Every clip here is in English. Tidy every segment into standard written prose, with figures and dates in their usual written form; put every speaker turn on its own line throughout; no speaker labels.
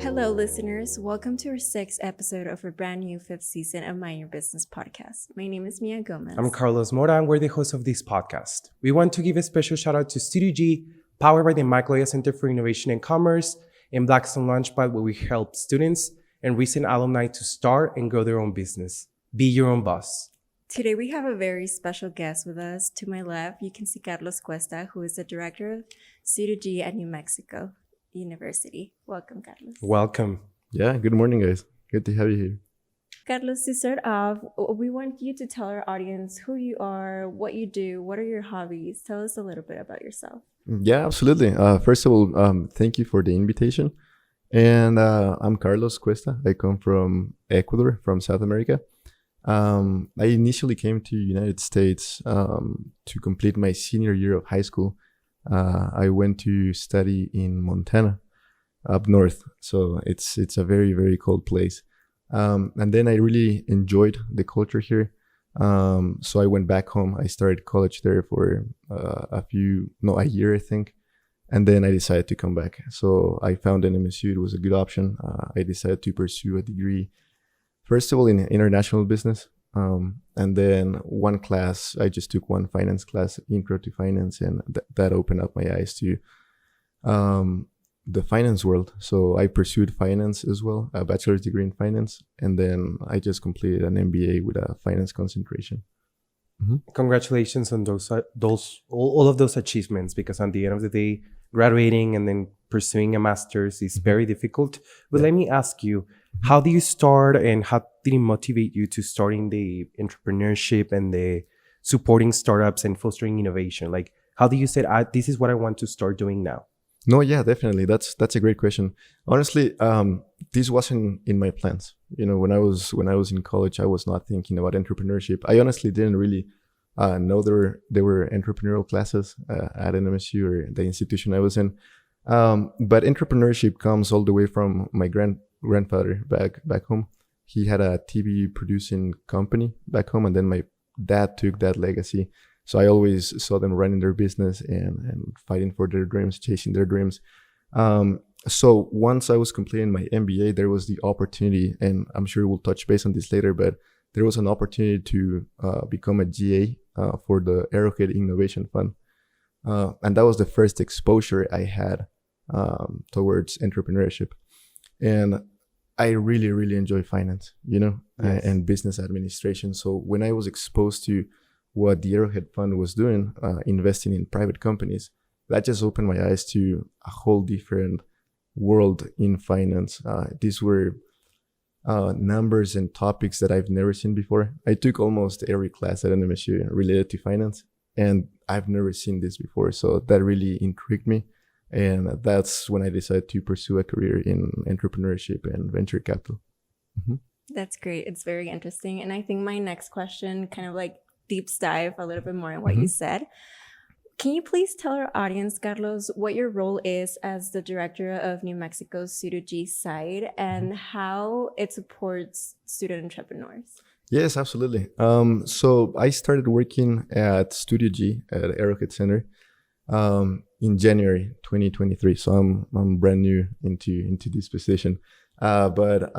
Hello, listeners. Welcome to our 6th episode of a brand new 5th season of Mind Your Business podcast. My name is Mia Gomez.
I'm Carlos Mora, and we're the host of this podcast. We want to give a special shout out to Studio G, powered by the Macloya Center for Innovation and Commerce, and Blackstone Launchpad, where we help students and recent alumni to start and grow their own business. Be your own boss.
Today, we have a very special guest with us. To my left, you can see Carlos Cuesta, who is the director of Studio G at New Mexico University. Welcome, Carlos.
Welcome.
Yeah, good morning, guys. Good to have you here.
Carlos, to start off, we want you to tell our audience who you are, what you do, what are your hobbies. Tell us a little bit about yourself.
Yeah, absolutely. First of all, thank you for the invitation. And I'm Carlos Cuesta. I come from Ecuador, from South America. I initially came to the United States to complete my senior year of high school. I went to study in Montana, up north. So it's a very, very cold place. And then I really enjoyed the culture here. So I went back home. I started college there for a year, I think. And then I decided to come back. So I found NMSU. It was a good option. I decided to pursue a degree, first of all, in international business. And then one class, I just took one finance class, Intro to Finance, and that opened up my eyes to the finance world. So I pursued finance as well, a bachelor's degree in finance, and then I just completed an MBA with a finance concentration.
Mm-hmm. Congratulations on all of those achievements, because at the end of the day, graduating and then pursuing a master's is very difficult. But let me ask you, how do you start, and how did it motivate you to starting the entrepreneurship and the supporting startups and fostering innovation? Like, how do you say, this is what I want to start doing now?
No, yeah, definitely. That's a great question. Honestly, this wasn't in my plans. You know, when I was in college, I was not thinking about entrepreneurship. I honestly didn't really know there were entrepreneurial classes at NMSU, or the institution I was in. But entrepreneurship comes all the way from my grandfather back home. He had a TV producing company back home, and then my dad took that legacy. So I always saw them running their business and fighting for their dreams, chasing their dreams. So once I was completing my MBA, there was the opportunity, and I'm sure we'll touch base on this later, but there was an opportunity to become a GA for the Arrowhead Innovation Fund. And that was the first exposure I had towards entrepreneurship. And I really, really enjoy finance, yes, and business administration. So when I was exposed to what the Arrowhead Fund was doing, investing in private companies, that just opened my eyes to a whole different world in finance. These were numbers and topics that I've never seen before. I took almost every class at NMSU related to finance, and I've never seen this before. So that really intrigued me. And that's when I decided to pursue a career in entrepreneurship and venture capital. Mm-hmm.
That's great. It's very interesting. And I think my next question kind of like deeps dive a little bit more on what you said. Can you please tell our audience, Carlos, what your role is as the director of New Mexico's Studio G side and how it supports student entrepreneurs?
Yes, absolutely. So I started working at Studio G at Arrowhead Center in January 2023. So I'm brand new into this position. But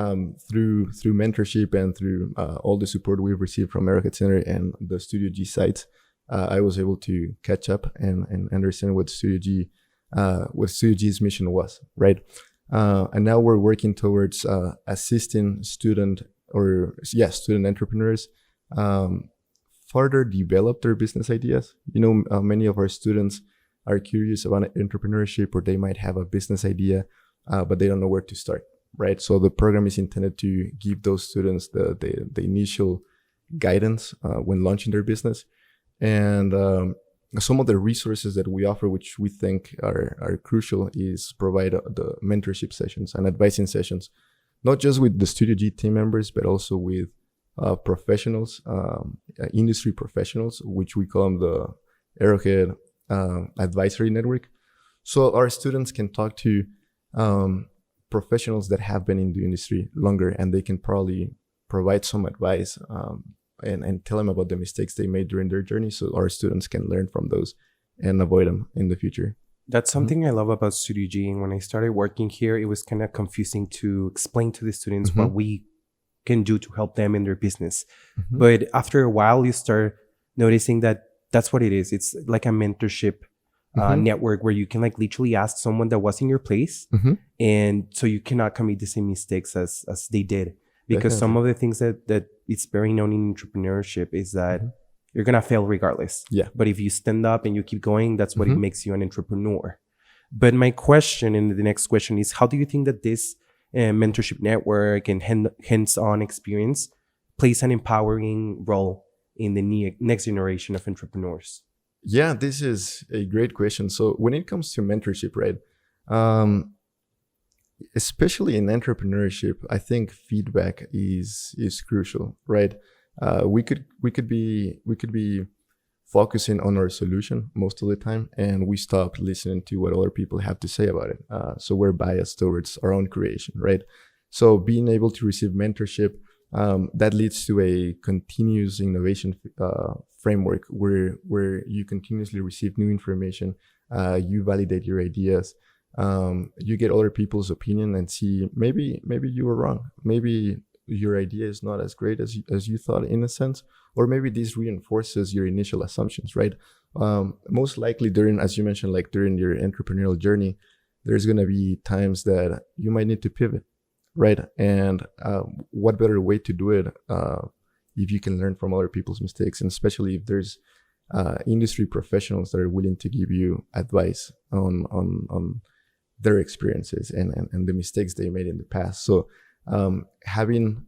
through mentorship and through all the support we've received from Arrowhead Center and the Studio G sites, I was able to catch up and understand what Studio G's mission was, right? And now we're working towards assisting student entrepreneurs further develop their business ideas. Many of our students are curious about entrepreneurship, or they might have a business idea, but they don't know where to start, right? So the program is intended to give those students the initial guidance when launching their business. And some of the resources that we offer, which we think are crucial, is provide the mentorship sessions and advising sessions, not just with the Studio G team members, but also with professionals, industry professionals, which we call them the Arrowhead Advisory Network. So our students can talk to professionals that have been in the industry longer, and they can probably provide some advice and tell them about the mistakes they made during their journey, so our students can learn from those and avoid them in the future.
That's something I love about Studio G. And when I started working here, it was kind of confusing to explain to the students what we can do to help them in their business. But after a while, you start noticing that that's what it is. It's like a mentorship network where you can like literally ask someone that was in your place, and so you cannot commit the same mistakes as they did. Because some of the things that it's very known in entrepreneurship is that you're gonna fail regardless.
Yeah.
But if you stand up and you keep going, that's what it makes you an entrepreneur. But my question, and the next question, is how do you think that this mentorship network and hands-on experience plays an empowering role in the next generation of entrepreneurs?
Yeah, this is a great question. So when it comes to mentorship, right? Especially in entrepreneurship, I think feedback is crucial, right? We could be focusing on our solution most of the time, and we stop listening to what other people have to say about it. So we're biased towards our own creation, right? So being able to receive mentorship, that leads to a continuous innovation framework where you continuously receive new information, you validate your ideas, you get other people's opinion and see maybe you were wrong, maybe your idea is not as great as you thought in a sense, or maybe this reinforces your initial assumptions, right? Most likely during, as you mentioned, like during your entrepreneurial journey, there's going to be times that you might need to pivot, right? And what better way to do it if you can learn from other people's mistakes, and especially if there's industry professionals that are willing to give you advice on their experiences and the mistakes they made in the past. So having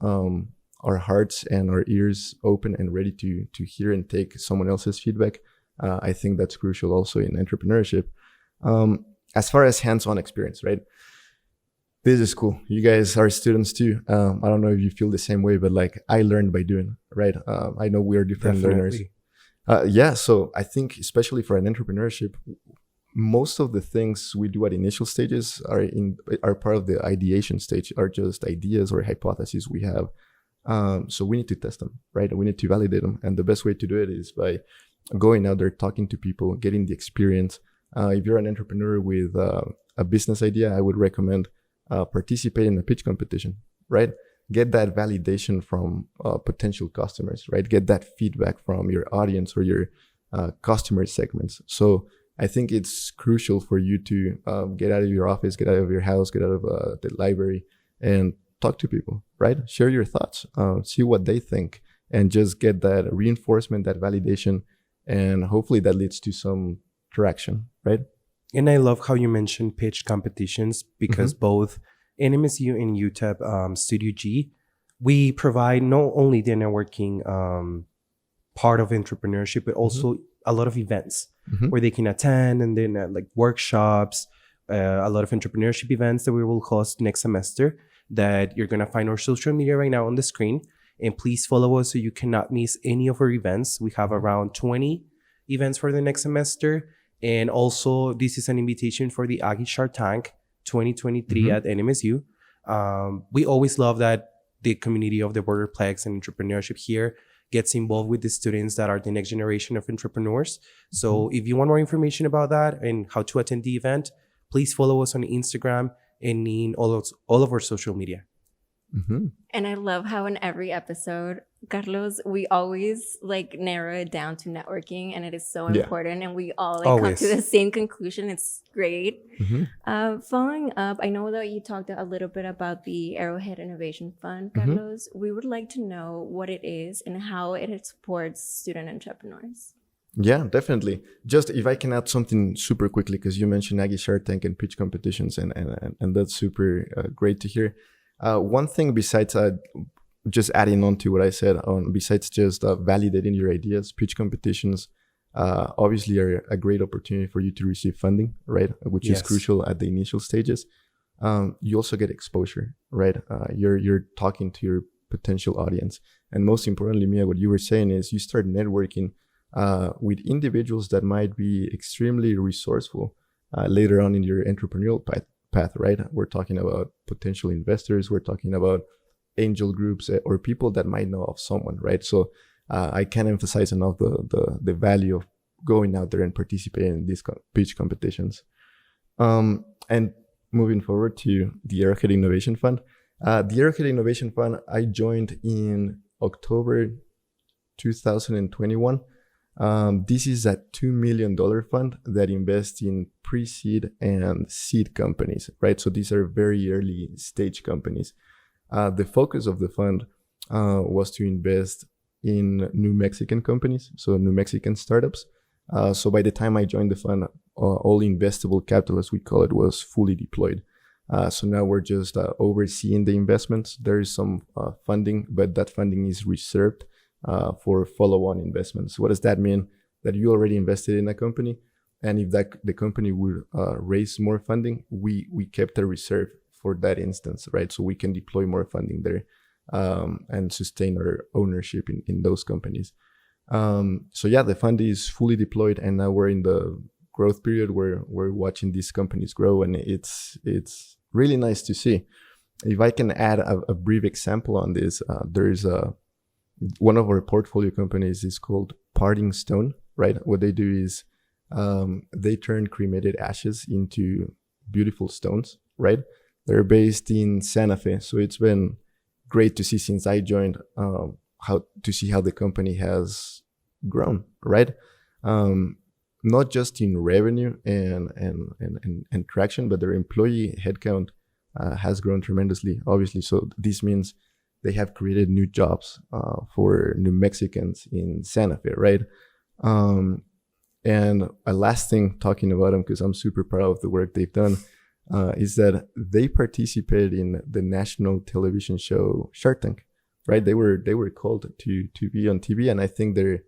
our hearts and our ears open and ready to hear and take someone else's feedback, I think that's crucial also in entrepreneurship. As far as hands-on experience, right? This is cool. You guys are students too. I don't know if you feel the same way, but like I learned by doing, right? I know we are different learners. Yeah, so I think especially for an entrepreneurship, most of the things we do at initial stages are part of the ideation stage, are just ideas or hypotheses we have. So we need to test them, right? We need to validate them. And the best way to do it is by going out there, talking to people, getting the experience. If you're an entrepreneur with a business idea, I would recommend participate in a pitch competition, right? Get that validation from potential customers, right? Get that feedback from your audience or your customer segments. So I think it's crucial for you to get out of your office, get out of your house, get out of the library and talk to people, right? Share your thoughts, see what they think, and just get that reinforcement, that validation, and hopefully that leads to some traction, right?
And I love how you mentioned pitch competitions, because both NMSU and UTEP Studio G, we provide not only the networking part of entrepreneurship, but also a lot of events where they can attend, and then like workshops, a lot of entrepreneurship events that we will host next semester, that you're going to find our social media right now on the screen. And please follow us so you cannot miss any of our events. We have around 20 events for the next semester. And also, this is an invitation for the Aggie Shark Tank 2023 at NMSU. We always love that the community of the Borderplex and entrepreneurship here gets involved with the students that are the next generation of entrepreneurs. So if you want more information about that and how to attend the event, please follow us on Instagram and in all of our social media.
And I love how in every episode, Carlos, we always like narrow it down to networking, and it is so important, and we all like come to the same conclusion. It's great. Following up, I know that you talked a little bit about the Arrowhead Innovation Fund, Carlos. We would like to know what it is and how it supports student entrepreneurs.
Yeah, definitely. Just if I can add something super quickly, because you mentioned Aggie Shark Tank and pitch competitions, and that's super great to hear. One thing besides just adding on to what I said, besides just validating your ideas, pitch competitions obviously are a great opportunity for you to receive funding, right? Which is crucial at the initial stages. You also get exposure, right? You're talking to your potential audience. And most importantly, Mia, what you were saying is you start networking with individuals that might be extremely resourceful later on in your entrepreneurial path, right? We're talking about potential investors. We're talking about angel groups or people that might know of someone, right? So I can't emphasize enough the value of going out there and participating in these pitch competitions. And moving forward to the Arrowhead Innovation Fund. The Arrowhead Innovation Fund, I joined in October 2021. This is a $2 million fund that invests in pre-seed and seed companies, right? So these are very early stage companies. The focus of the fund was to invest in New Mexican companies, so New Mexican startups. So by the time I joined the fund, all investable capital, as we call it, was fully deployed. So now we're just overseeing the investments. There is some funding, but that funding is reserved for follow-on investments. What does that mean? That you already invested in a company, and if the company would raise more funding, we kept a reserve for that instance, right? So we can deploy more funding there and sustain our ownership in those companies. So yeah, the fund is fully deployed, and now we're in the growth period where we're watching these companies grow, and it's really nice to see. If I can add a brief example on this, there's one of our portfolio companies is called Parting Stone, right? What they do is they turn cremated ashes into beautiful stones, right? They're based in Santa Fe, so it's been great to see since I joined how the company has grown, right? Not just in revenue and traction, but their employee headcount has grown tremendously, obviously. So this means they have created new jobs for New Mexicans in Santa Fe, right? And a last thing talking about them, because I'm super proud of the work they've done, is that they participated in the national television show Shark Tank, right? They were called to be on TV, and I think their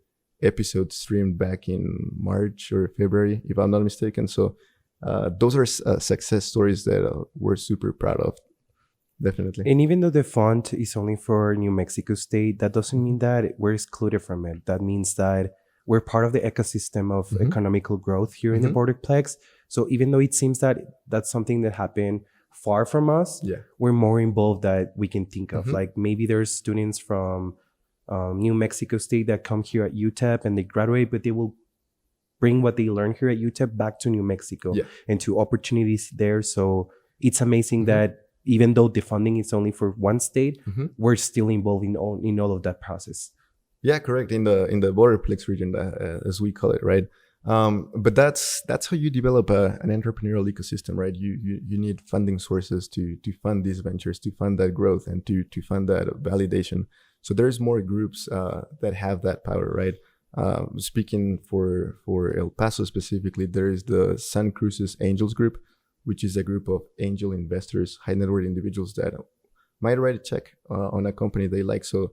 episode streamed back in March or February, if I'm not mistaken. So those are success stories that we're super proud of. Definitely.
And even though the fund is only for New Mexico State, that doesn't mean that we're excluded from it. That means that we're part of the ecosystem of economical growth here in the Borderplex. So even though it seems that that's something that happened far from us, we're more involved that we can think of. Like maybe there's students from New Mexico State that come here at UTEP and they graduate, but they will bring what they learned here at UTEP back to New Mexico and to opportunities there. So it's amazing that even though the funding is only for one state, we're still involved in all of that process.
Yeah, correct. In the Borderplex region, as we call it, right? But that's how you develop an entrepreneurial ecosystem, right? You need funding sources to fund these ventures, to fund that growth, and to fund that validation. So there's more groups that have that power, right? Speaking for El Paso specifically, there is the San Cruz's Angels Group, which is a group of angel investors, high net worth individuals that might write a check on a company they like. So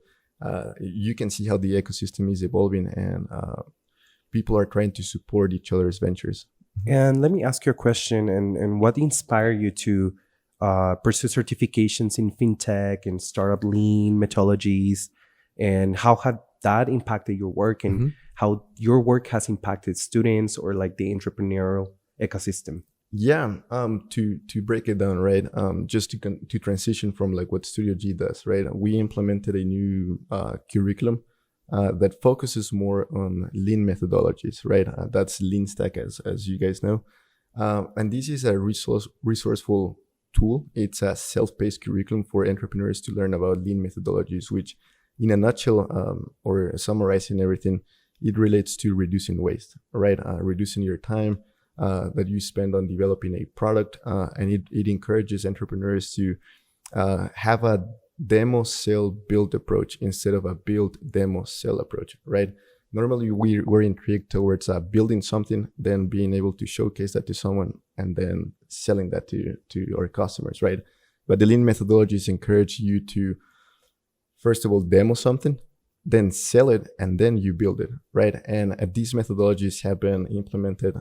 you can see how the ecosystem is evolving, and people are trying to support each other's ventures.
And let me ask you a question. And what inspired you to pursue certifications in fintech and startup lean methodologies? And how have that impacted your work, and how your work has impacted students or like the entrepreneurial ecosystem?
Yeah, to break it down, right? Just to transition from like what Studio G does, right? We implemented a new curriculum that focuses more on lean methodologies, right? That's Lean Stack, as you guys know. And this is a resourceful tool. It's a self-paced curriculum for entrepreneurs to learn about lean methodologies, which in a nutshell, or summarizing everything, it relates to reducing waste, right? Reducing your time that you spend on developing a product, and it encourages entrepreneurs to have a demo, sell, build approach instead of a build, demo, sell approach, right? Normally we're intrigued towards building something, then being able to showcase that to someone, and then selling that to our customers, right? But the lean methodologies encourage you to, first of all, demo something, then sell it, and then you build it, right? And these methodologies have been implemented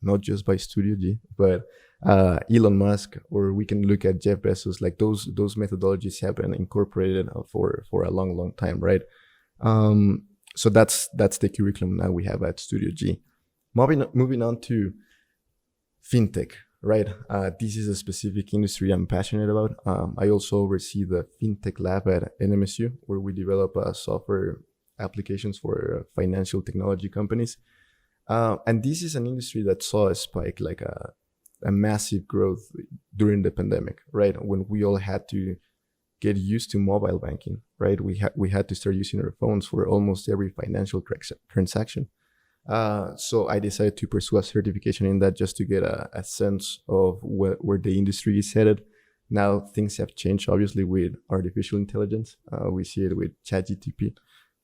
not just by Studio G, but Elon Musk, or we can look at Jeff Bezos. Like those methodologies have been incorporated for a long time, right? So that's the curriculum now we have at Studio G. Moving on to fintech, right? This is a specific industry I'm passionate about. I also oversee the fintech lab at NMSU, where we develop software applications for financial technology companies. And this is an industry that saw a spike, like a massive growth during the pandemic, right? When we all had to get used to mobile banking, right? We had to start using our phones for almost every financial transaction. So I decided to pursue a certification in that just to get a sense of where the industry is headed. Now things have changed, obviously, with artificial intelligence. We see it with ChatGPT.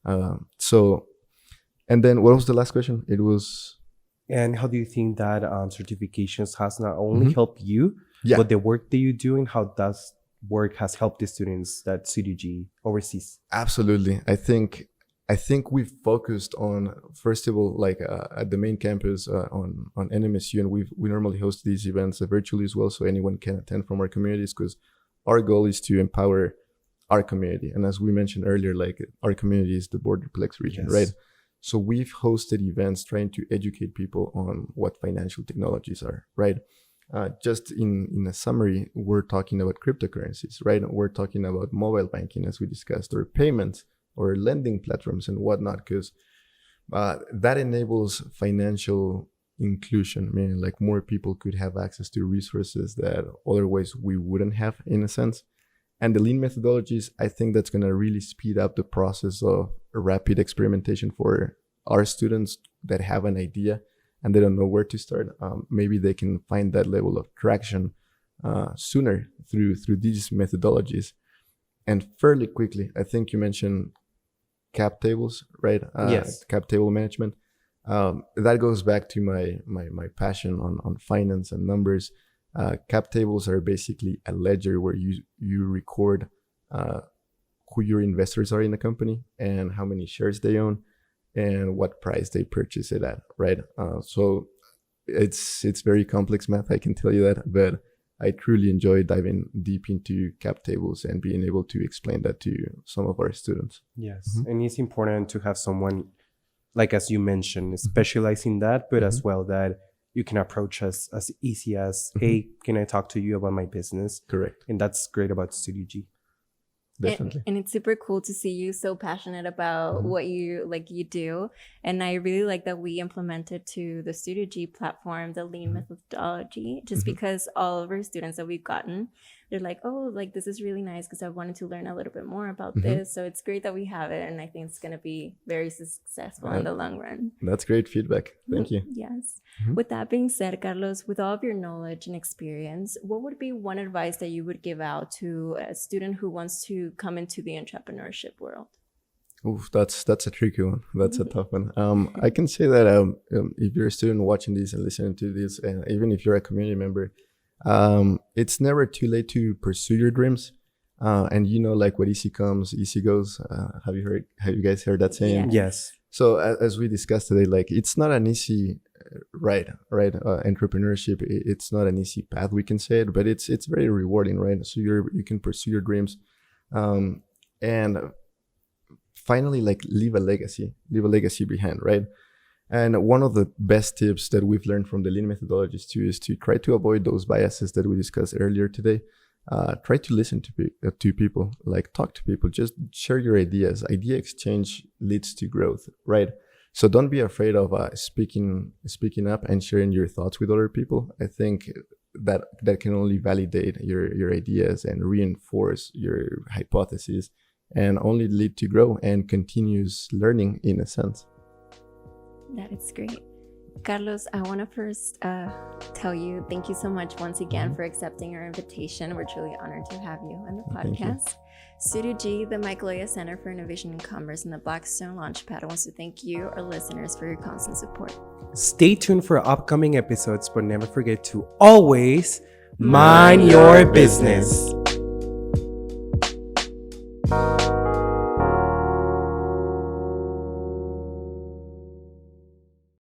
And then what was the last question? It was...
And how do you think that certifications has not only helped you,
Yeah.
but the work that you do, and how does work has helped the students that CDG oversees?
Absolutely. I think we've focused on, first of all, like at the main campus on NMSU, and we normally host these events virtually as well, so anyone can attend from our communities, because our goal is to empower our community. And as we mentioned earlier, like our community is the Borderplex region,
Yes.
right? So we've hosted events trying to educate people on what financial technologies are, right? Just in a summary, we're talking about cryptocurrencies, right? We're talking about mobile banking, as we discussed, or payments, or lending platforms and whatnot, because that enables financial inclusion, meaning like more people could have access to resources that otherwise we wouldn't have, in a sense. And the lean methodologies, I think that's going to really speed up the process of rapid experimentation for our students that have an idea and they don't know where to start. Maybe they can find that level of traction sooner through these methodologies. And fairly quickly, I think you mentioned cap tables, right?
Yes.
Cap table management. That goes back to my passion on finance and numbers. Cap tables are basically a ledger where you record who your investors are in the company and how many shares they own and what price they purchase it at, right? So it's very complex math, I can tell you that, but I truly enjoy diving deep into cap tables and being able to explain that to some of our students.
Yes. And it's important to have someone, like as you mentioned, specialize in that, but as well that you can approach us as easy as, hey, can I talk to you about my business?
Correct.
And that's great about CDG.
Definitely.
And it's super cool to see you so passionate about what you do. And I really like that we implemented to the StudiG platform the lean methodology, just because all of our students that we've gotten, they're like, oh, like this is really nice because I wanted to learn a little bit more about this. So it's great that we have it. And I think it's going to be very successful in the long run.
That's great feedback. Thank you.
Yes. With that being said, Carlos, with all of your knowledge and experience, what would be one advice that you would give out to a student who wants to come into the entrepreneurship world?
Oof, that's a tricky one. That's a tough one. I can say that if you're a student watching this and listening to this, and even if you're a community member, it's never too late to pursue your dreams. And like what easy comes, easy goes. Have you guys heard that saying?
Yes.
So as we discussed today, like it's not an easy ride, right? Entrepreneurship, it's not an easy path, we can say it, but it's very rewarding, right? So you can pursue your dreams, and finally, like leave a legacy behind, right? And one of the best tips that we've learned from the lean methodologies too is to try to avoid those biases that we discussed earlier today. Try to listen to people, like talk to people, just share your ideas. Idea exchange leads to growth, right? So don't be afraid of speaking up and sharing your thoughts with other people. I think that can only validate your ideas and reinforce your hypotheses and only lead to grow and continuous learning, in a sense.
That is great. Carlos, I want to first tell you thank you so much once again for accepting our invitation. We're truly honored to have you on the podcast. StudiG, the Michael Aya Center for Innovation and Commerce, and the Blackstone Launchpad wants to thank you, our listeners, for your constant support.
Stay tuned for upcoming episodes, but never forget to always mind your business.